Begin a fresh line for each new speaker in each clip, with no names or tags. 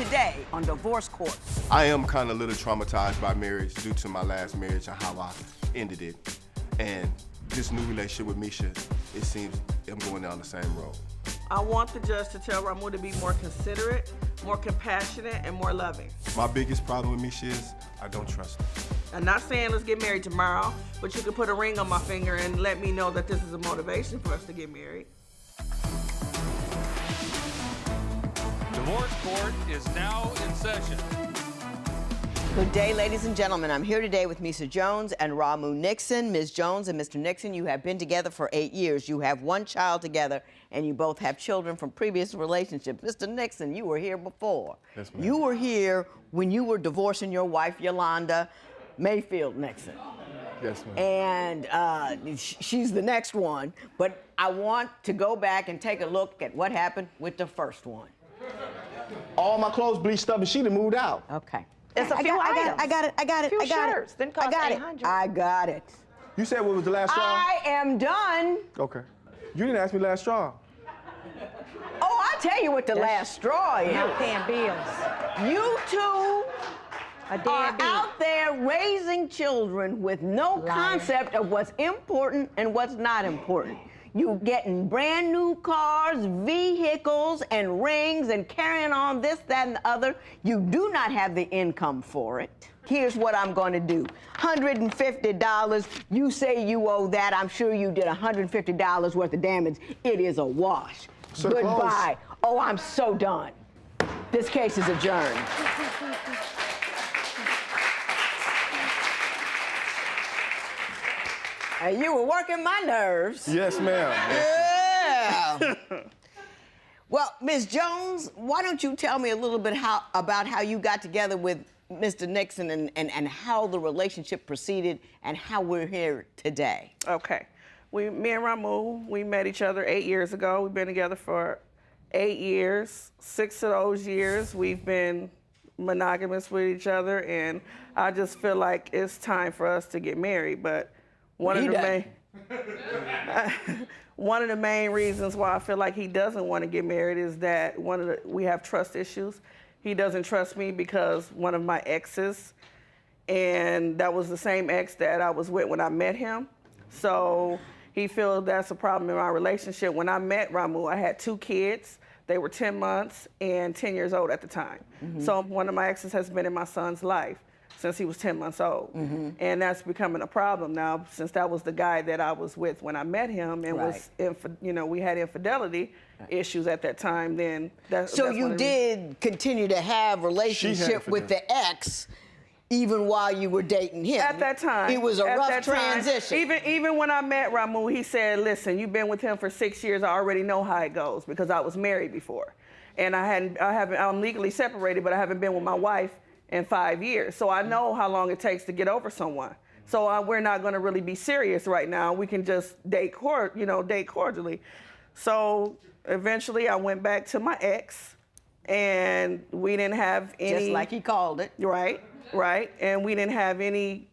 today on Divorce Court.
I am kind of a little traumatized by marriage due to my last marriage and how I ended it. And this new relationship with Mesha, it seems I'm going down the same road.
I want the judge to tell Rhamu to be more considerate, more compassionate, and more loving.
My biggest problem with Mesha is I don't trust her.
I'm not saying let's get married tomorrow, but you could put a ring on my finger and let me know that this is a motivation for us to get married.
Divorce Court is now in session.
Good day, ladies and gentlemen. I'm here today with Mesha Jones and Rhamu Nixon. Ms. Jones and Mr. Nixon, you have been together for 8 years. You have one child together, and you both have children from previous relationships. Mr. Nixon, you were here before.
Yes, ma'am.
You were here when you were divorcing your wife, Yolanda Mayfield Nixon.
Yes, ma'am.
And she's the next one. But I want to go back and take a look at what happened with the first one.
All my clothes bleached up and she done moved out.
Okay.
It's a few items.
I got it.
Few shirts. Didn't cost $800.
I got it.
You said what was the last straw?
I am done.
Okay. You didn't ask me last straw.
Oh, I'll tell you what the last straw is.
Not paying bills.
You two
A
are
deadbeat.
out there raising children with no
Liar.
concept of what's important and what's not important. You getting brand new cars, vehicles, and rings and carrying on this, that, and the other. You do not have the income for it. Here's what I'm going to do. $150. You say you owe that. I'm sure you did $150 worth of damage. It is a wash.
So
Goodbye. Oh, I'm so done. This case is adjourned. You were working my nerves.
Yes, ma'am.
Yeah. Well, Ms. Jones, why don't you tell me a little bit about how you got together with Mr. Nixon and how the relationship proceeded and how we're here today.
Okay. Me and Rhamu, we met each other 8 years ago. We've been together for 8 years. 6 of those years, we've been monogamous with each other, and I just feel like it's time for us to get married. But one of the main reasons why I feel like he doesn't want to get married is that we have trust issues. He doesn't trust me because one of my exes, and that was the same ex that I was with when I met him. So he feels that's a problem in my relationship. When I met Rhamu, I had 2 kids. They were 10 months and 10 years old at the time. Mm-hmm. So one of my exes has been in my son's life since he was 10 months old. Mm-hmm. And that's becoming a problem now, since that was the guy that I was with when I met him, and we had infidelity issues at that time. Then
so you did continue to have relationship with the ex even while you were dating him.
At that time.
It was a rough transition.
Even when I met Rhamu, he said, listen, you've been with him for 6 years, I already know how it goes because I was married before. And I'm legally separated, but I haven't been with my wife in 5 years. So I know how long it takes to get over someone. So we're not gonna really be serious right now. We can just date cordially. So eventually I went back to my ex, and we didn't have any—
Just like he called it.
Right. And we didn't have any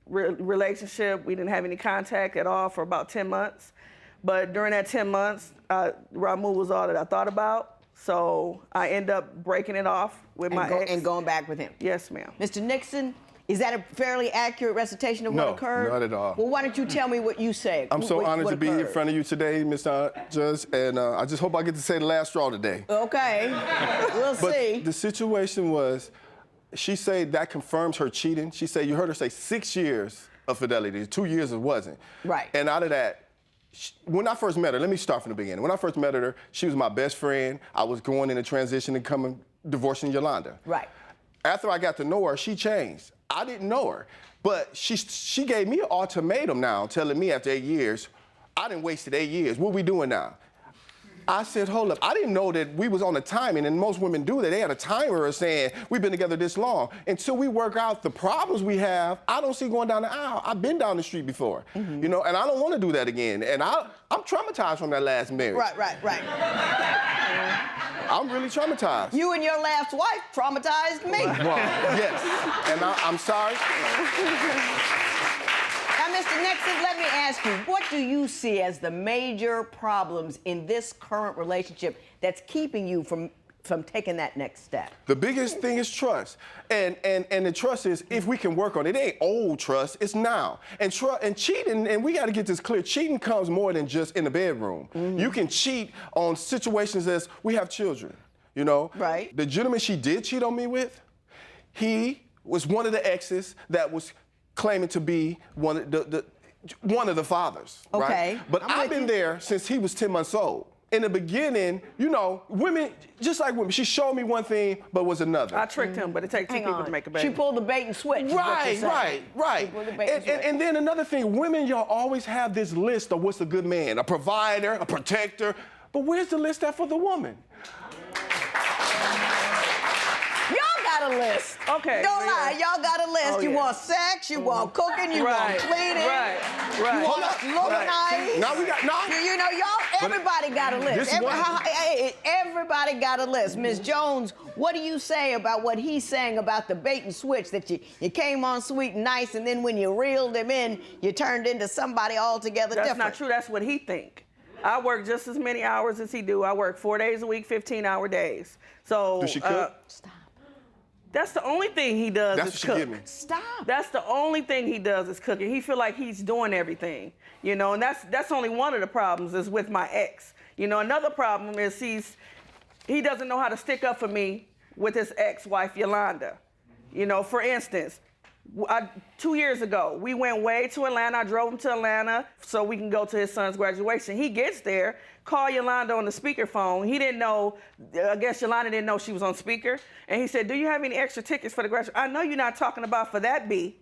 relationship. We didn't have any contact at all for about 10 months. But during that 10 months, Rhamu was all that I thought about. So I end up breaking it off with my ex.
And going back with him.
Yes, ma'am.
Mr. Nixon, is that a fairly accurate recitation of what occurred?
No, not at all.
Well, why don't you tell me what you said?
I'm so honored to be here in front of you today, Mr. Judge, and I just hope I get to say the last straw today.
Okay, we'll see.
But the situation was, she said that confirms her cheating. She said, you heard her say 6 years of fidelity, 2 years it wasn't.
Right.
And out of that, when I first met her, let me start from the beginning. When I first met her, she was my best friend. I was going in a transition and divorcing Yolanda.
Right.
After I got to know her, she changed. I didn't know her, but she gave me an ultimatum now, telling me after 8 years, I done wasted 8 years. What we doing now? I said, hold up. I didn't know that we was on a timing, and most women do that. They had a timer saying, we've been together this long. Until we work out the problems we have, I don't see going down the aisle. I've been down the street before, and I don't want to do that again. And I'm traumatized from that last marriage.
Right.
I'm really traumatized.
You and your last wife traumatized me.
Well, yes, and I'm sorry.
Now, Mr. Nixon, let me ask you, what do you see as the major problems in this current relationship that's keeping you from from taking that next step?
The biggest thing is trust. And the trust is, if we can work on it, it ain't old trust, it's now. And cheating, and we got to get this clear, cheating comes more than just in the bedroom. You can cheat on situations as we have children, you know?
Right.
The gentleman she did cheat on me with, he was one of the exes that was claiming to be one of the fathers,
Okay.
right? But I've been there since he was 10 months old. In the beginning, you know, women, just like women, she showed me one thing, but was another.
I tricked him, but it takes two people to make a baby.
She pulled the bait and switch. is what you're saying.
Right.
She pulled the bait and switch.
And then another thing, women, y'all always have this list of what's a good man, a provider, a protector, but where's the list at for the woman?
Y'all got a list.
Okay.
Don't lie. Y'all got a list.
Oh,
you
yeah.
want sex, you want cooking, you want cleaning.
Right.
You want to look nice.
Now we got,
You know, everybody got a list. Everybody got a list. Ms. Jones, what do you say about what he's saying about the bait and switch, that you came on sweet and nice, and then when you reeled him in, you turned into somebody altogether different?
That's not true. That's what he think. I work just as many hours as he do. I work 4 days a week, 15-hour days. So
does she cook?
Stop.
That's the only thing he does
That's
is
what she
cook.
give me.
Stop.
That's the only thing he does is cooking. He feel like he's doing everything, you know, and that's only one of the problems is with my ex. You know, another problem is he doesn't know how to stick up for me with his ex-wife, Yolanda. You know, for instance, 2 years ago, we went way to Atlanta. I drove him to Atlanta so we can go to his son's graduation. He gets there, call Yolanda on the speakerphone. He didn't know, I guess Yolanda didn't know she was on speaker. And he said, do you have any extra tickets for the graduation? I know you're not talking about for that, B.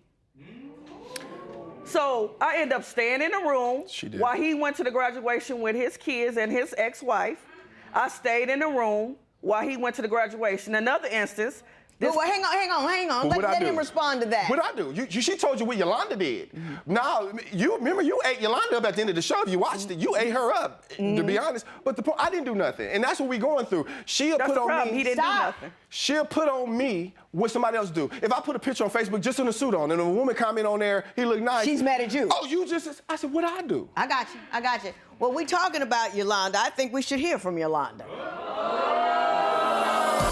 So I end up staying in the room while he went to the graduation with his kids and his ex-wife. I stayed in the room while he went to the graduation. Another instance,
Well, hang on. Let him respond to that.
What I do? She told you what Yolanda did. Now, you remember you ate Yolanda up at the end of the show. If you watched it, you ate her up, to be honest. But I didn't do nothing. And that's what we're going through. She'll put on me.
He didn't do nothing.
She'll put on me what somebody else do. If I put a picture on Facebook just in a suit on and a woman comment on there, he look nice.
She's mad at you.
Oh, you just, I said, what'd I do?
I got you. Well, we're talking about Yolanda. I think we should hear from Yolanda.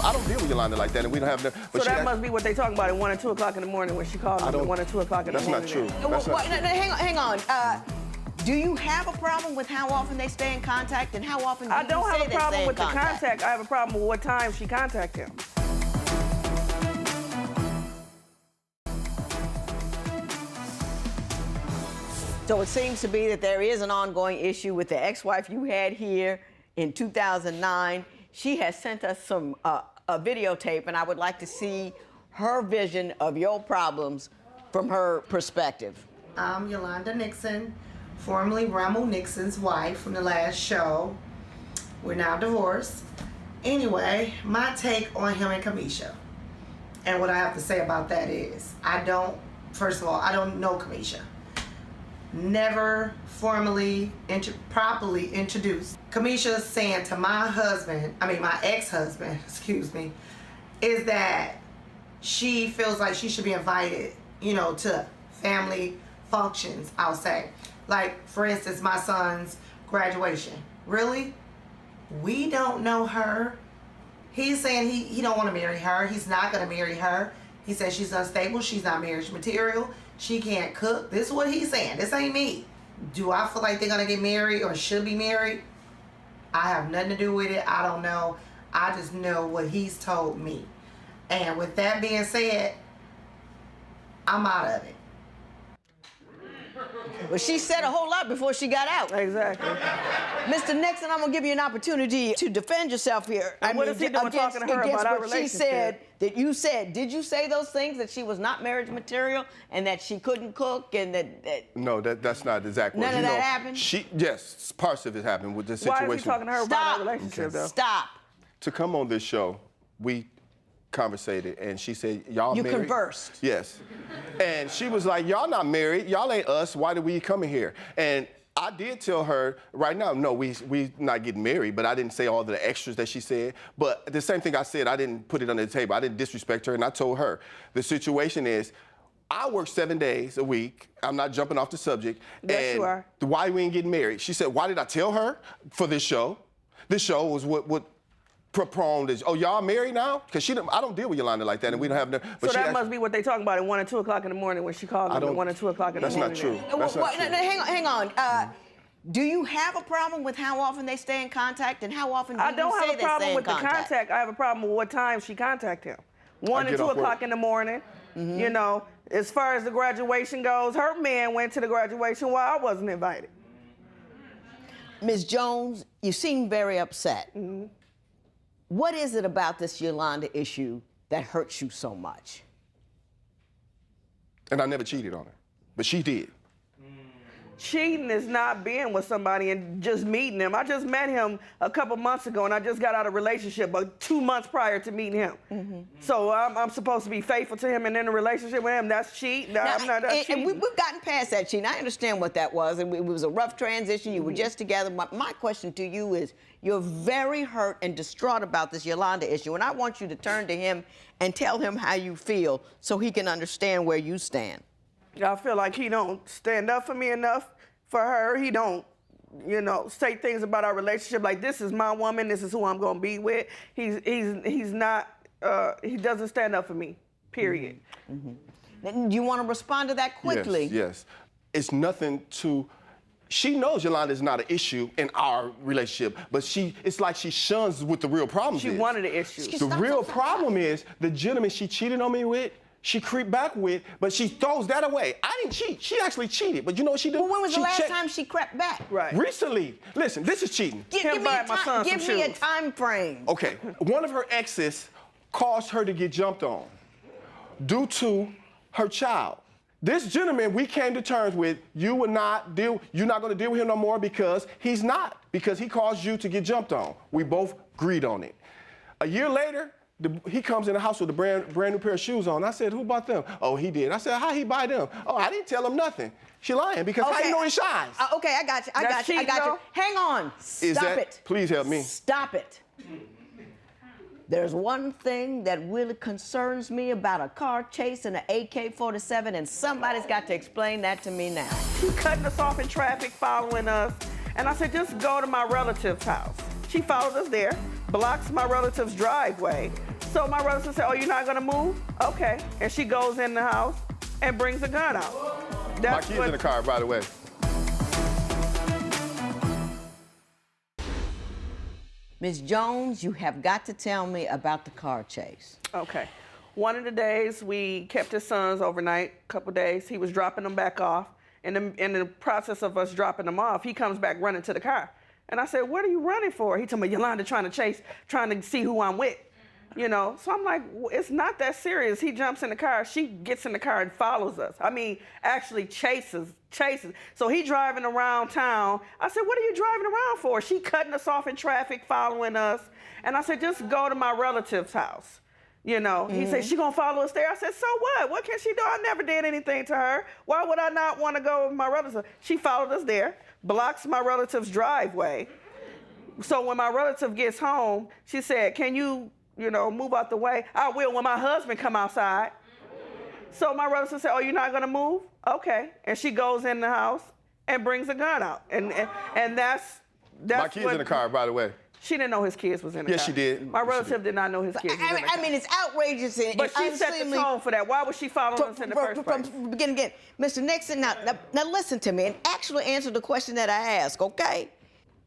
I don't deal with Yolanda like that, and we don't have no.
So that must be what they talking about at 1 and 2 o'clock in the morning when she called me at 1 and 2 o'clock in the morning.
That's not true. That's not true.
Hang on. Do you have a problem with how often they stay in contact, and how often do you say they stay in contact?
I don't have a problem with the contact. I have a problem with what time she contacted him.
So it seems to be that there is an ongoing issue with the ex-wife you had here in 2009. She has sent us some a videotape, and I would like to see her vision of your problems from her perspective.
I'm Yolanda Nixon, formerly Rhamu Nixon's wife from the last show. We're now divorced. Anyway, my take on him and Kamisha. And what I have to say about that is, first of all, I don't know Kamisha. Never formally, properly introduced. Kamisha saying to my ex-husband, is that she feels like she should be invited, to family functions, I'll say. Like, for instance, my son's graduation. Really? We don't know her. He's saying he don't want to marry her. He's not going to marry her. He says she's unstable. She's not marriage material. She can't cook. This is what he's saying. This ain't me. Do I feel like they're going to get married or should be married? I have nothing to do with it. I don't know. I just know what he's told me. And with that being said, I'm out of it.
Well, she said a whole lot before she got out.
Exactly.
Mr. Nixon, I'm going to give you an opportunity to defend yourself here.
And what is he doing talking to her about our relationship?
She said that you said. Did you say those things, that she was not marriage material and that she couldn't cook and that...
No, that's not exactly.
None of that happened?
Yes, parts of it happened with this situation.
Why is he talking to her about our relationship, though?
Stop.
To come on this show, we conversated, and she said, y'all married?
You conversed.
Yes. And she was like, y'all not married. Y'all ain't us. Why did we come in here? And I did tell her right now, no, we not getting married, but I didn't say all the extras that she said. But the same thing I said, I didn't put it on the table. I didn't disrespect her, and I told her, the situation is, I work 7 days a week. I'm not jumping off the subject.
Yes, you are.
Why we ain't getting married? She said, why did I tell her for this show? This show was what prone to, oh, y'all married now? Because I don't deal with Yolanda like that, and we don't have no.
So that must be what they talking about at 1 and 2 o'clock in the morning when she called me at 1 and 2 o'clock in the morning.
That's not true. That's not true.
Hang on. Do you have a problem with how often they stay in contact, and how often do you say they stay in contact?
I don't have a problem with the contact. I have a problem with what time she contacted him. 1 and 2 o'clock in the morning. Mm-hmm. You know, as far as the graduation goes, her man went to the graduation while I wasn't invited.
Ms. Jones, you seem very upset. Mm-hmm. What is it about this Yolanda issue that hurts you so much?
And I never cheated on her, but she did.
Cheating is not being with somebody and just meeting him. I just met him a couple months ago, and I just got out of a relationship 2 months prior to meeting him. Mm-hmm. So I'm supposed to be faithful to him and in a relationship with him. That's cheating. That's cheating.
And we've gotten past that cheating. I understand what that was. And it was a rough transition. You were just together. My question to you is, you're very hurt and distraught about this Yolanda issue, and I want you to turn to him and tell him how you feel so he can understand where you stand.
I feel like he don't stand up for me enough for her. He don't, you know, say things about our relationship like, this is my woman, this is who I'm gonna be with. He's not, he doesn't stand up for me, period.
Mm-hmm. Do you want to respond to that quickly?
Yes. It's nothing to, she knows Yolanda is not an issue in our relationship, but it's like she shuns what the real problem is.
She wanted the issue.
The real problem is the gentleman she cheated on me with, she creeped back with, but she throws that away. I didn't cheat. She actually cheated. But you know what she did?
Well, when was the last time she crept back?
Right.
Recently. Listen, this is cheating.
Give me a time frame.
Okay. One of her exes caused her to get jumped on due to her child. This gentleman we came to terms with, you're not going to deal with him no more because he caused you to get jumped on. We both agreed on it. A year later, he comes in the house with a brand new pair of shoes on. I said, who bought them? Oh, he did. I said, how he buy them? Oh, I didn't tell him nothing. She lying because how you know he shines?
Okay, I got you. Hang on. Stop it.
Please help me.
Stop it. There's one thing that really concerns me about a car chase and an AK-47, and somebody's got to explain that to me now.
She cutting us off in traffic, following us. And I said, just go to my relative's house. She followed us there, blocks my relative's driveway. So my relative said, oh, you're not gonna move? Okay. And she goes in the house and brings a gun out.
My kid's in the car, by the way.
Ms. Jones, you have got to tell me about the car chase.
Okay. One of the days, we kept his sons overnight, a couple days. He was dropping them back off. And in the process of us dropping them off, he comes back running to the car. And I said, what are you running for? He told me, Yolanda trying to see who I'm with. You know, so I'm like, it's not that serious. He jumps in the car, she gets in the car and follows us. I mean, actually chases. So he driving around town. I said, what are you driving around for? She cutting us off in traffic, following us. And I said, just go to my relative's house. You know, he said, she gonna follow us there? I said, so what? What can she do? I never did anything to her. Why would I not want to go with my relative? She followed us there, blocks my relative's driveway. So when my relative gets home, she said, can you move out the way? I will when my husband come outside. So my relative said, oh, you're not gonna move? Okay. And she goes in the house and brings a gun out. And that's
my kid's in the car, by the way.
She didn't know his kids was in the car.
Yes, she did.
My relative did not know his kids was in the car.
I mean, it's outrageous.
But she set the tone for that. Why was she following us in the first place?
From beginning again. Mr. Nixon, now listen to me and actually answer the question that I asked, okay?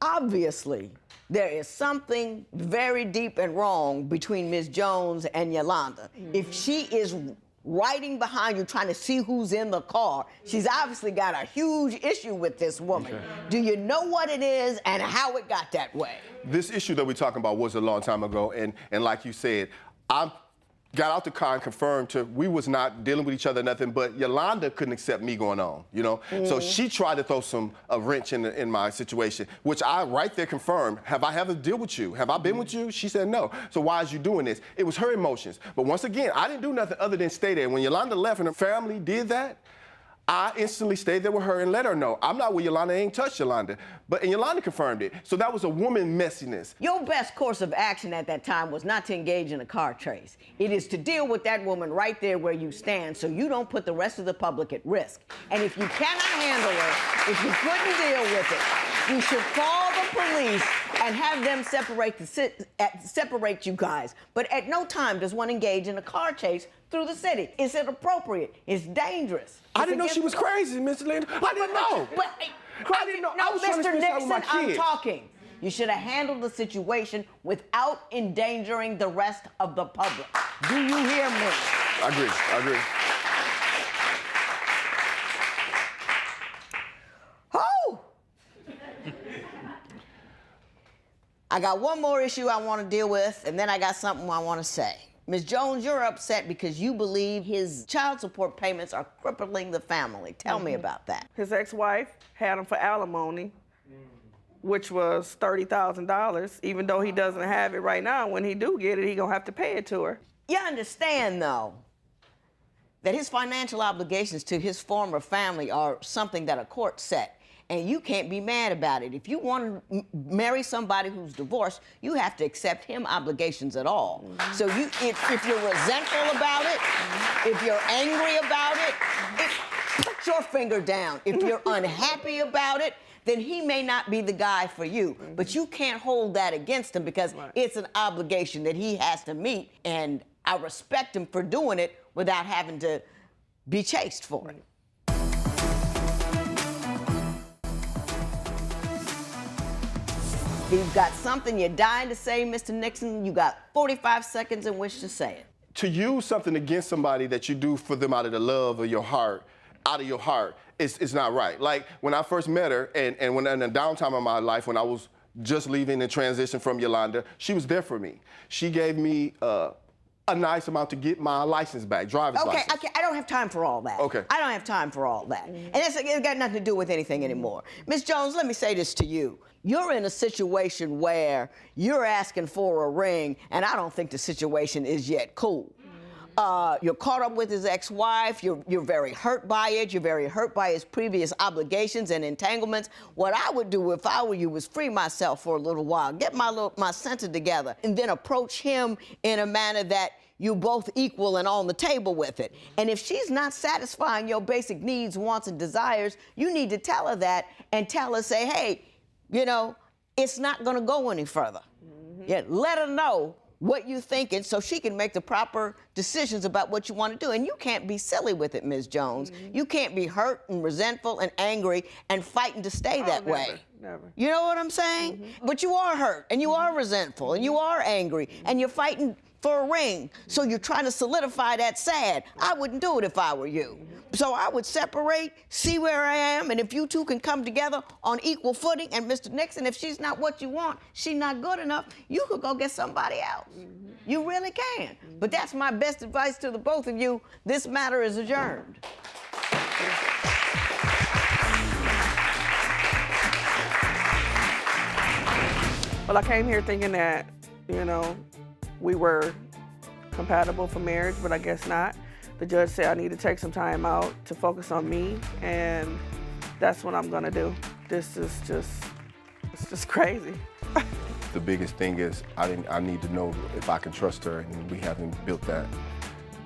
Obviously, there is something very deep and wrong between Ms. Jones and Yolanda. If she is riding behind you trying to see who's in the car, she's obviously got a huge issue with this woman. Okay. Do you know what it is and how it got that way?
This issue that we're talking about was a long time ago, and like you said, I got out the car and confirmed we was not dealing with each other, nothing, but Yolanda couldn't accept me going on, you know? So she tried to throw a wrench in my situation, which I right there confirmed. Have I ever dealt with you? Have I been with you? She said no. So why is you doing this? It was her emotions. But once again, I didn't do nothing other than stay there. When Yolanda left and her family did that, I instantly stayed there with her and let her know, I'm not with Yolanda, I ain't touched Yolanda. And Yolanda confirmed it. So that was a woman messiness.
Your best course of action at that time was not to engage in a car chase. It is to deal with that woman right there where you stand so you don't put the rest of the public at risk. And if you cannot handle her, if you couldn't deal with it, you should call the police and have them separate you guys. But at no time does one engage in a car chase through the city. Is it appropriate? It's dangerous.
I didn't know she was crazy, Miss Yolanda. I didn't know. I didn't know. I was trying to spend time with my
Mr. Nixon, I'm
kids.
talking. You should have handled the situation without endangering the rest of the public. Do you hear me?
I agree.
Oh! I got one more issue I want to deal with, and then I got something I want to say. Ms. Jones, you're upset because you believe his child support payments are crippling the family. Tell me about that.
His ex-wife had him for alimony, which was $30,000. Even though he doesn't have it right now, when he do get it, he gonna have to pay it to her.
You understand, though, that his financial obligations to his former family are something that a court set. And you can't be mad about it. If you want to marry somebody who's divorced, you have to accept him obligations at all. So if you're resentful about it, if you're angry about it, put your finger down. If you're unhappy about it, then he may not be the guy for you. But you can't hold that against him because it's an obligation that he has to meet. And I respect him for doing it without having to be chased for it. If you've got something you're dying to say, Mr. Nixon, you got 45 seconds in which to say it.
To use something against somebody that you do for them out of the love of your heart, it's not right. Like when I first met her, and when in the downtime of my life, when I was just leaving and transition from Yolanda, she was there for me. She gave me a nice amount to get my license back, driver's license.
Okay, I don't have time for all that.
Okay.
I don't have time for all that. And it's got nothing to do with anything anymore. Ms. Jones, let me say this to you. You're in a situation where you're asking for a ring, and I don't think the situation is yet cool. You're caught up with his ex-wife. You're very hurt by it. You're very hurt by his previous obligations and entanglements. What I would do if I were you was free myself for a little while, get my senses together, and then approach him in a manner that you both equal and on the table with it. And if she's not satisfying your basic needs, wants, and desires, you need to tell her that and tell her, say, hey, you know, it's not going to go any further. Yeah, let her know what you're thinking so she can make the proper decisions about what you want to do. And you can't be silly with it, Ms. Jones. You can't be hurt and resentful and angry and fighting to stay that way.
Never.
You know what I'm saying? But you are hurt and you are resentful and you are angry and you're fighting for a ring. So you're trying to solidify that sad. I wouldn't do it if I were you. So I would separate, see where I am, and if you two can come together on equal footing, and Mr. Nixon, if she's not what you want, she's not good enough, you could go get somebody else. You really can. But that's my best advice to the both of you. This matter is adjourned.
Well, I came here thinking that, you know, we were compatible for marriage, but I guess not. The judge said I need to take some time out to focus on me, and that's what I'm gonna do. This is it's just crazy.
The biggest thing is I need to know if I can trust her, and we haven't built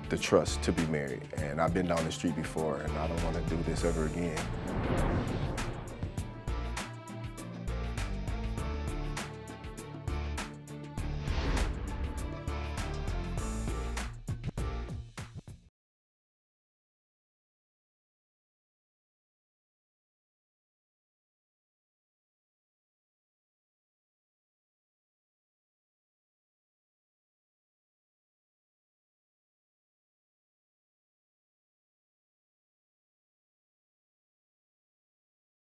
the trust to be married. And I've been down the street before, and I don't want to do this ever again.